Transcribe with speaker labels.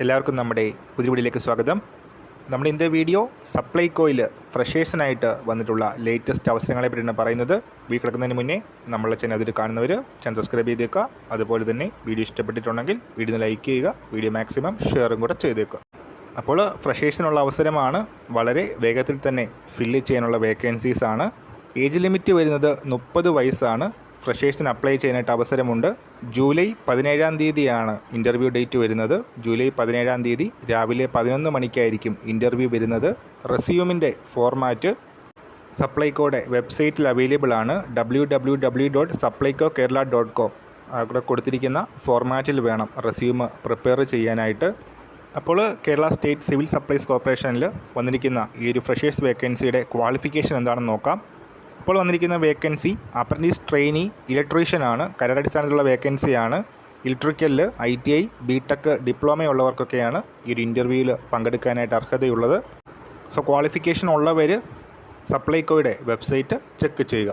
Speaker 1: എല്ലാവർക്കും നമ്മുടെ പുതിയ വീഡിയോയിലേക്ക് സ്വാഗതം. നമ്മുടെ ഇന്നത്തെ വീഡിയോ സപ്ലൈകോയിൽ ഫ്രഷേഴ്സിനായിട്ട് വന്നിട്ടുള്ള ലേറ്റസ്റ്റ് അവസരങ്ങളെ പറ്റിയാണ് പറയുന്നത്. വീഡിയോ കിടക്കുന്നതിന് മുന്നേ നമ്മളെ ചാനൽ അതിൽ കാണുന്നവർ ചാനൽ സബ്സ്ക്രൈബ് ചെയ്തേക്കുക. അതുപോലെ തന്നെ വീഡിയോ ഇഷ്ടപ്പെട്ടിട്ടുണ്ടെങ്കിൽ വീഡിയോ ലൈക്ക് ചെയ്യുക, വീഡിയോ മാക്സിമം ഷെയറും കൂടെ ചെയ്തേക്കുക. അപ്പോൾ ഫ്രഷേഴ്സിനുള്ള അവസരമാണ്. വളരെ വേഗത്തിൽ തന്നെ ഫില്ല് ചെയ്യാനുള്ള വേക്കൻസീസാണ്. ഏജ് ലിമിറ്റ് വരുന്നത് 30 വയസ്സാണ്. ഫ്രഷേഴ്സിന് അപ്ലൈ ചെയ്യാനായിട്ട് അവസരമുണ്ട്. ജൂലൈ 17-ാം തീയതിയാണ് ഇൻ്റർവ്യൂ ഡേറ്റ് വരുന്നത്. ജൂലൈ 17-ാം തീയതി രാവിലെ 11 മണിക്കായിരിക്കും ഇൻ്റർവ്യൂ വരുന്നത്. റെസ്യൂമിൻ്റെ ഫോർമാറ്റ് സപ്ലൈകോയുടെ വെബ്സൈറ്റിൽ അവൈലബിൾ ആണ്. www.supplycokerala.com അവിടെ കൊടുത്തിരിക്കുന്ന ഫോർമാറ്റിൽ വേണം റെസ്യൂം പ്രിപ്പയർ ചെയ്യാനായിട്ട്. അപ്പോൾ കേരള സ്റ്റേറ്റ് സിവിൽ സപ്ലൈസ് കോർപ്പറേഷനിൽ വന്നിരിക്കുന്ന ഈ ഒരു ഫ്രഷേഴ്സ് വേക്കൻസിയുടെ ക്വാളിഫിക്കേഷൻ എന്താണെന്ന് നോക്കാം. ഇപ്പോൾ വന്നിരിക്കുന്ന വേക്കൻസി അപ്രൻറ്റീസ് ട്രെയിനി ഇലക്ട്രീഷ്യനാണ്. കരാറടിസ്ഥാനത്തിലുള്ള വേക്കൻസിയാണ്. ഇലക്ട്രിക്കലിൽ ITI BTech ഡിപ്ലോമയുള്ളവർക്കൊക്കെയാണ് ഈ ഒരു ഇൻ്റർവ്യൂവിൽ പങ്കെടുക്കാനായിട്ട് അർഹതയുള്ളത്. സോ ക്വാളിഫിക്കേഷൻ ഉള്ളവർ സപ്ലൈകോയുടെ വെബ്സൈറ്റ് ചെക്ക് ചെയ്യുക.